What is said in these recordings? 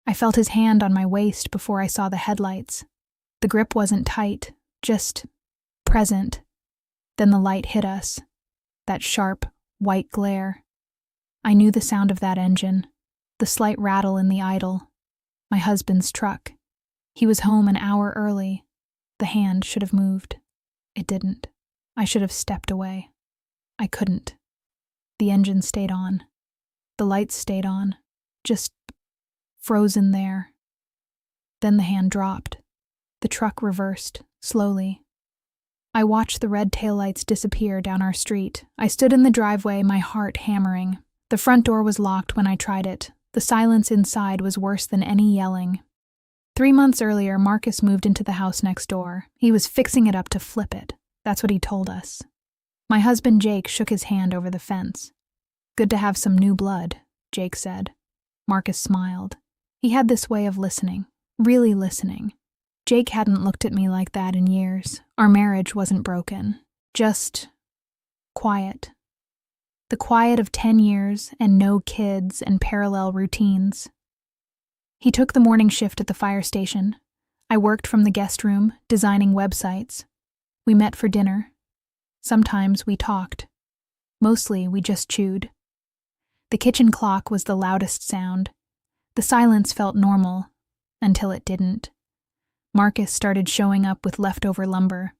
I felt his hand on my waist before I saw the headlights. The grip wasn't tight, just present. Then the light hit us, that sharp, white glare. I knew the sound of that engine, the slight rattle in the idle. My husband's truck. He was home an hour early. The hand should have moved. It didn't. I should have stepped away. I couldn't. The engine stayed on. The lights stayed on, just frozen there. Then the hand dropped. The truck reversed, slowly. I watched the red taillights disappear down our street. I stood in the driveway, my heart hammering. The front door was locked when I tried it. The silence inside was worse than any yelling. 3 months earlier, Marcus moved into the house next door. He was fixing it up to flip it. That's what he told us. My husband Jake shook his hand over the fence. "Good to have some new blood," Jake said. Marcus smiled. He had this way of listening, really listening. Jake hadn't looked at me like that in years. Our marriage wasn't broken, just quiet. The quiet of 10 years and no kids and parallel routines. He took the morning shift at the fire station. I worked from the guest room, designing websites. We met for dinner. Sometimes we talked. Mostly we just chewed. The kitchen clock was the loudest sound. The silence felt normal, until it didn't. Marcus started showing up with leftover lumber.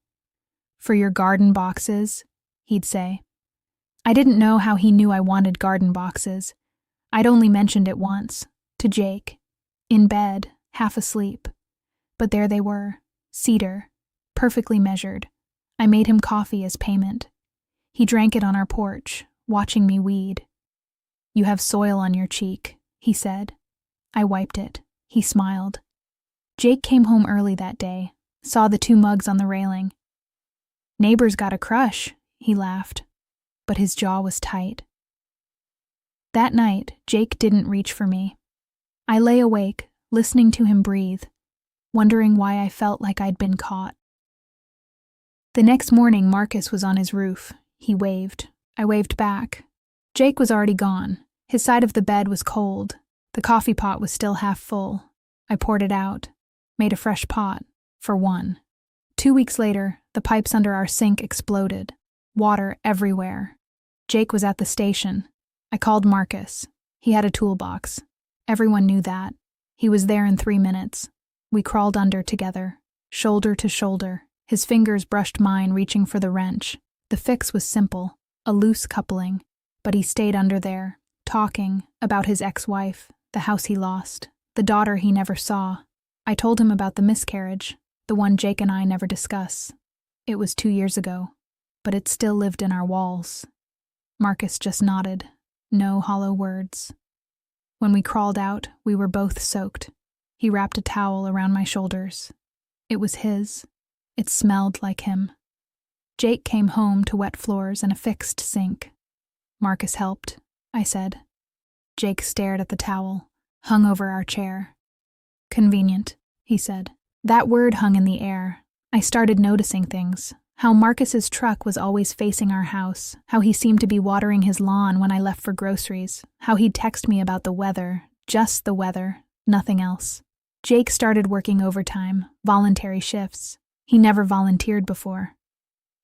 "For your garden boxes," he'd say. I didn't know how he knew I wanted garden boxes. I'd only mentioned it once, to Jake, in bed, half asleep. But there they were, cedar, perfectly measured. I made him coffee as payment. He drank it on our porch, watching me weed. "You have soil on your cheek," he said. I wiped it. He smiled. Jake came home early that day, saw the 2 mugs on the railing. "Neighbor's got a crush," he laughed, but his jaw was tight. That night, Jake didn't reach for me. I lay awake, listening to him breathe, wondering why I felt like I'd been caught. The next morning, Marcus was on his roof. He waved. I waved back. Jake was already gone. His side of the bed was cold. The coffee pot was still half full. I poured it out, made a fresh pot, for one. 2 weeks later, the pipes under our sink exploded. Water everywhere. Jake was at the station. I called Marcus. He had a toolbox. Everyone knew that. He was there in 3 minutes. We crawled under together, shoulder to shoulder. His fingers brushed mine, reaching for the wrench. The fix was simple, a loose coupling. But he stayed under there, talking about his ex-wife, the house he lost, the daughter he never saw. I told him about the miscarriage, the one Jake and I never discuss. It was 2 years ago, but it still lived in our walls. Marcus just nodded, no hollow words. When we crawled out, we were both soaked. He wrapped a towel around my shoulders. It was his. It smelled like him. Jake came home to wet floors and a fixed sink. Marcus helped, I said. Jake stared at the towel, hung over our chair. "Convenient," he said. That word hung in the air. I started noticing things. How Marcus's truck was always facing our house, how he seemed to be watering his lawn when I left for groceries, how he'd text me about the weather, just the weather, nothing else. Jake started working overtime, voluntary shifts. He never volunteered before.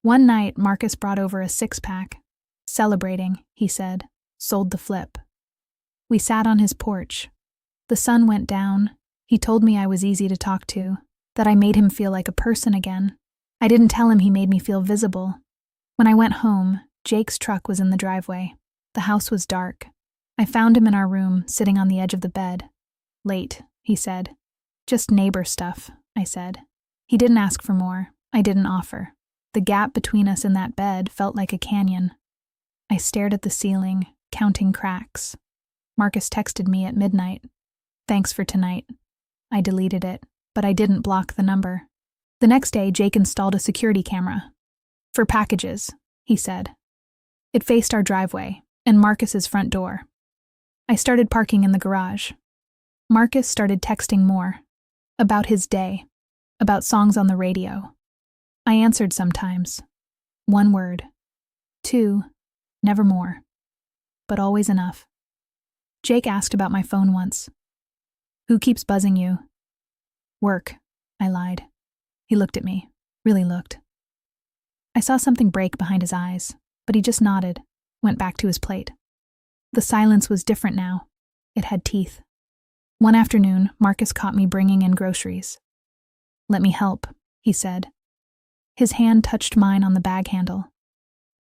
One night, Marcus brought over a 6-pack. "Celebrating," he said, "sold the flip." We sat on his porch. The sun went down. He told me I was easy to talk to, that I made him feel like a person again. I didn't tell him he made me feel visible. When I went home, Jake's truck was in the driveway. The house was dark. I found him in our room, sitting on the edge of the bed. "Late," he said. "Just neighbor stuff," I said. He didn't ask for more. I didn't offer. The gap between us in that bed felt like a canyon. I stared at the ceiling, counting cracks. Marcus texted me at midnight. "Thanks for tonight." I deleted it, but I didn't block the number. The next day, Jake installed a security camera. "For packages," he said. It faced our driveway and Marcus's front door. I started parking in the garage. Marcus started texting more. About his day. About songs on the radio. I answered sometimes. 1 word. 2, never more. But always enough. Jake asked about my phone once. Who keeps buzzing you? Work, I lied. He looked at me, really looked. I saw something break behind his eyes, but he just nodded, went back to his plate. The silence was different now. It had teeth. One afternoon, Marcus caught me bringing in groceries. Let me help, he said. His hand touched mine on the bag handle.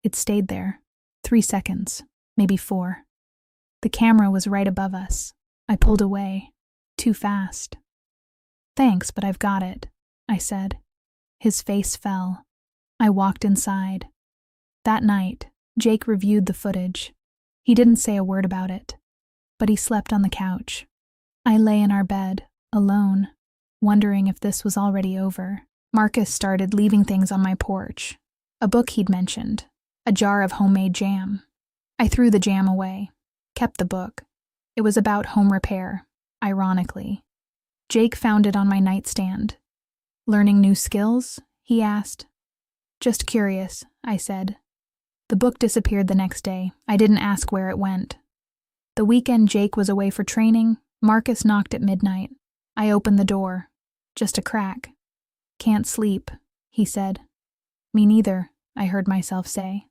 It stayed there, 3 seconds, maybe 4. The camera was right above us. I pulled away, too fast. Thanks, but I've got it, I said. His face fell. I walked inside. That night, Jake reviewed the footage. He didn't say a word about it, but he slept on the couch. I lay in our bed, alone, wondering if this was already over. Marcus started leaving things on my porch. A book he'd mentioned, a jar of homemade jam. I threw the jam away, kept the book. It was about home repair, ironically. Jake found it on my nightstand. Learning new skills? He asked. Just curious, I said. The book disappeared the next day. I didn't ask where it went. The weekend Jake was away for training, Marcus knocked at midnight. I opened the door. Just a crack. Can't sleep, he said. Me neither, I heard myself say.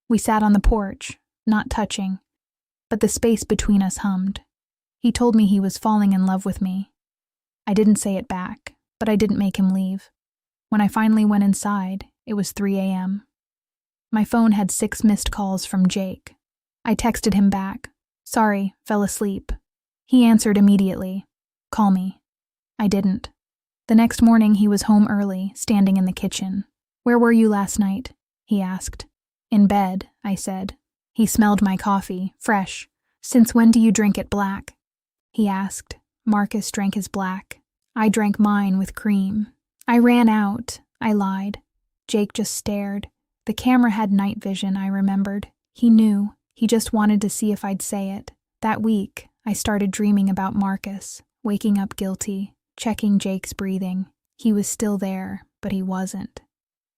We sat on the porch, not touching, but the space between us hummed. He told me he was falling in love with me. I didn't say it back, but I didn't make him leave. When I finally went inside, it was 3 a.m. My phone had 6 missed calls from Jake. I texted him back. Sorry, fell asleep. He answered immediately. Call me. I didn't. The next morning he was home early, standing in the kitchen. Where were you last night? He asked. In bed, I said. He smelled my coffee, fresh. Since when do you drink it black? He asked. Marcus drank his black. I drank mine with cream. I ran out, I lied. Jake just stared. The camera had night vision, I remembered. He knew. He just wanted to see if I'd say it. That week, I started dreaming about Marcus, waking up guilty, checking Jake's breathing. He was still there, but he wasn't.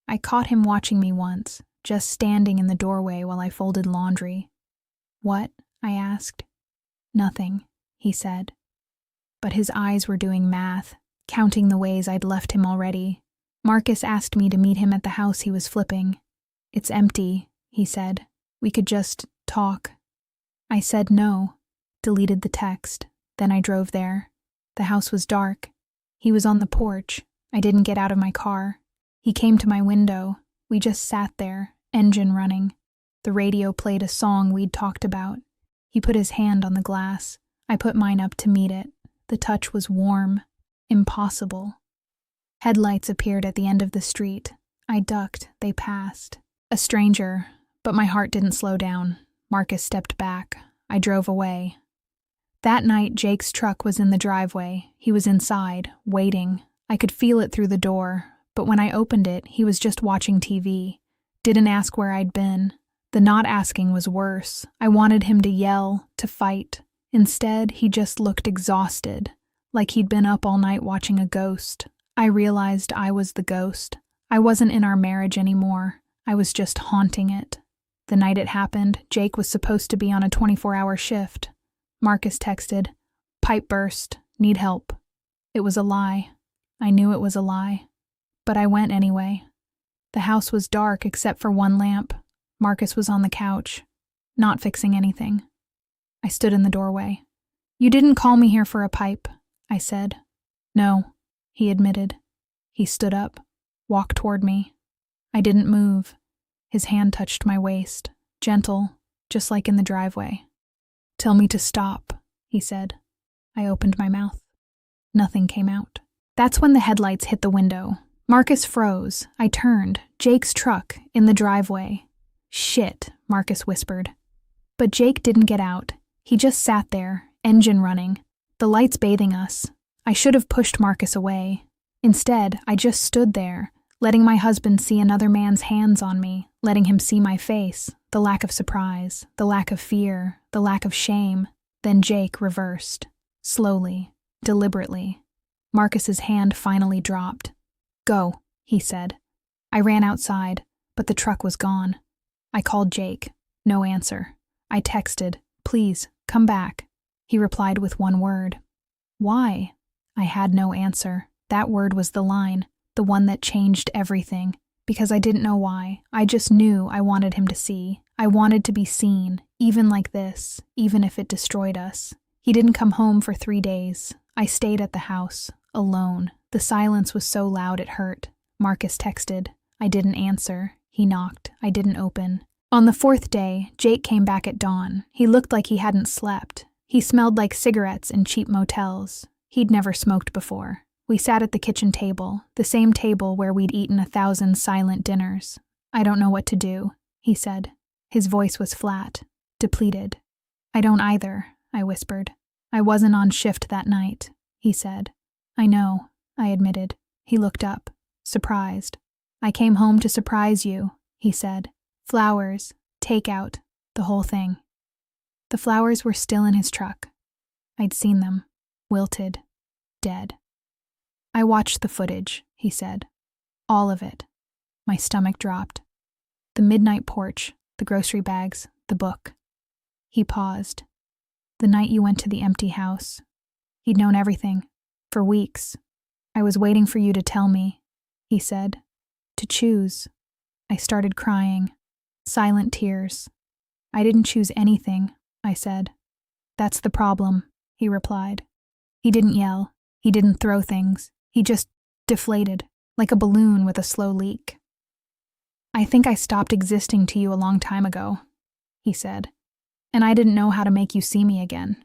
I caught him watching me once, just standing in the doorway while I folded laundry. What? I asked. Nothing, he said. But his eyes were doing math, counting the ways I'd left him already. Marcus asked me to meet him at the house he was flipping. It's empty, he said. We could just talk. I said no, deleted the text. Then I drove there. The house was dark. He was on the porch. I didn't get out of my car. He came to my window. We just sat there, engine running. The radio played a song we'd talked about. He put his hand on the glass. I put mine up to meet it. The touch was warm, impossible. Headlights appeared at the end of the street. I ducked. They passed. A stranger, but my heart didn't slow down. Marcus stepped back. I drove away. That night, Jake's truck was in the driveway. He was inside, waiting. I could feel it through the door, but when I opened it, he was just watching TV. Didn't ask where I'd been. The not asking was worse. I wanted him to yell, to fight. Instead, he just looked exhausted, like he'd been up all night watching a ghost. I realized I was the ghost. I wasn't in our marriage anymore. I was just haunting it. The night it happened, Jake was supposed to be on a 24-hour shift. Marcus texted, "Pipe burst, need help." It was a lie. I knew it was a lie. But I went anyway. The house was dark except for one lamp. Marcus was on the couch, not fixing anything. I stood in the doorway. "You didn't call me here for a pipe," I said. "No," he admitted. He stood up, walked toward me. I didn't move. His hand touched my waist, gentle, just like in the driveway. "Tell me to stop," he said. I opened my mouth. Nothing came out. That's when the headlights hit the window. Marcus froze. I turned. Jake's truck, in the driveway. "Shit," Marcus whispered. But Jake didn't get out. He just sat there, engine running, the lights bathing us. I should have pushed Marcus away. Instead, I just stood there, letting my husband see another man's hands on me, letting him see my face, the lack of surprise, the lack of fear, the lack of shame. Then Jake reversed. Slowly, deliberately. Marcus's hand finally dropped. "Go," he said. I ran outside, but the truck was gone. I called Jake. No answer. I texted, "Please, come back." He replied with one word. Why? I had no answer. That word was the line, the one that changed everything. Because I didn't know why. I just knew I wanted him to see. I wanted to be seen, even like this, even if it destroyed us. He didn't come home for 3 days. I stayed at the house, alone. The silence was so loud it hurt. Marcus texted. I didn't answer. He knocked. I didn't open. On the 4th day, Jake came back at dawn. He looked like he hadn't slept. He smelled like cigarettes in cheap motels. He'd never smoked before. We sat at the kitchen table, the same table where we'd eaten 1,000 silent dinners. I don't know what to do, he said. His voice was flat, depleted. I don't either, I whispered. I wasn't on shift that night, he said. I know, I admitted. He looked up, surprised. I came home to surprise you, he said. Flowers, takeout, the whole thing. The flowers were still in his truck. I'd seen them, wilted, dead. I watched the footage, he said. All of it. My stomach dropped. The midnight porch, the grocery bags, the book. He paused. The night you went to the empty house. He'd known everything. For weeks. I was waiting for you to tell me, he said. To choose. I started crying. Silent tears. I didn't choose anything, I said. That's the problem, he replied. He didn't yell. He didn't throw things. He just deflated, like a balloon with a slow leak. I think I stopped existing to you a long time ago, he said, and I didn't know how to make you see me again.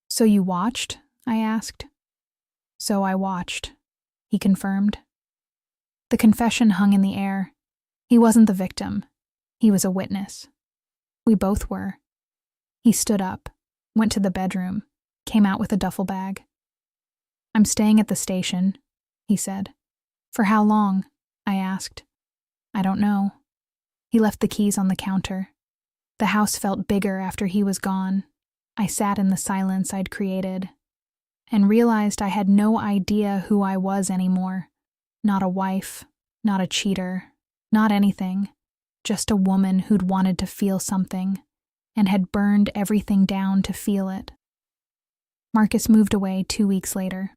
So you watched? I asked. So I watched, he confirmed. The confession hung in the air. He wasn't the victim. He was a witness. We both were. He stood up, went to the bedroom, came out with a duffel bag. I'm staying at the station, he said. For how long? I asked. I don't know. He left the keys on the counter. The house felt bigger after he was gone. I sat in the silence I'd created and realized I had no idea who I was anymore. Not a wife, not a cheater, not anything. Just a woman who'd wanted to feel something and had burned everything down to feel it. Marcus moved away 2 weeks later.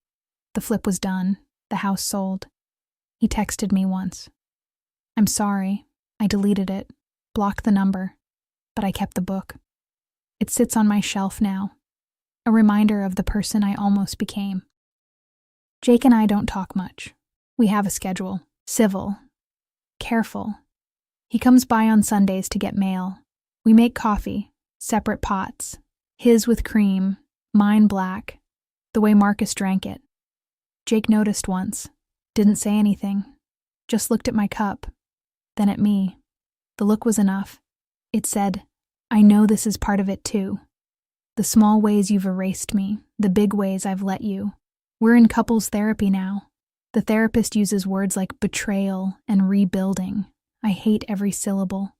The flip was done, the house sold. He texted me once. I'm sorry, I deleted it, blocked the number, but I kept the book. It sits on my shelf now, a reminder of the person I almost became. Jake and I don't talk much. We have a schedule, civil, careful. He comes by on Sundays to get mail. We make coffee, separate pots, his with cream, mine black, the way Marcus drank it. Jake noticed once, didn't say anything, just looked at my cup, then at me. The look was enough. It said, I know this is part of it too. The small ways you've erased me, the big ways I've let you. We're in couples therapy now. The therapist uses words like betrayal and rebuilding. I hate every syllable.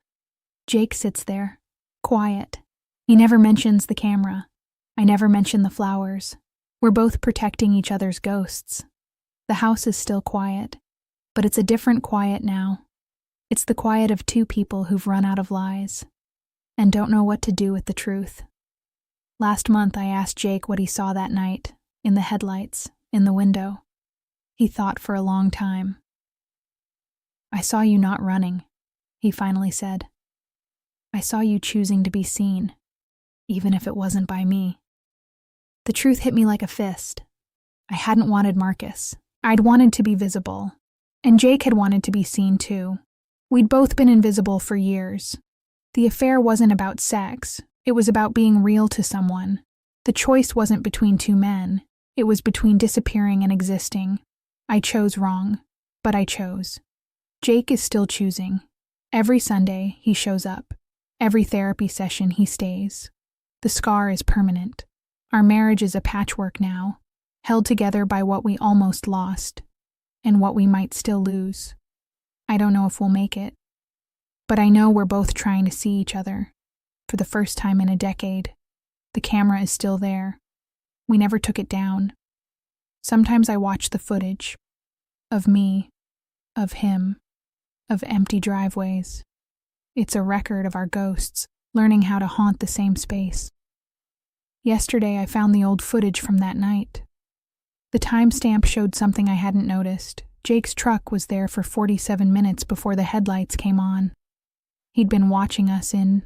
Jake sits there, quiet. He never mentions the camera. I never mention the flowers. We're both protecting each other's ghosts. The house is still quiet, but it's a different quiet now. It's the quiet of 2 people who've run out of lies and don't know what to do with the truth. Last month I asked Jake what he saw that night, in the headlights, in the window. He thought for a long time. I saw you not running, he finally said. I saw you choosing to be seen, even if it wasn't by me. The truth hit me like a fist. I hadn't wanted Marcus. I'd wanted to be visible. And Jake had wanted to be seen too. We'd both been invisible for years. The affair wasn't about sex. It was about being real to someone. The choice wasn't between 2 men. It was between disappearing and existing. I chose wrong, but I chose. Jake is still choosing. Every Sunday, he shows up. Every therapy session, he stays. The scar is permanent. Our marriage is a patchwork now, held together by what we almost lost, and what we might still lose. I don't know if we'll make it, but I know we're both trying to see each other. For the first time in a decade, the camera is still there. We never took it down. Sometimes I watch the footage of me, of him, of empty driveways. It's a record of our ghosts learning how to haunt the same space. Yesterday I found the old footage from that night. The timestamp showed something I hadn't noticed. Jake's truck was there for 47 minutes before the headlights came on. He'd been watching us in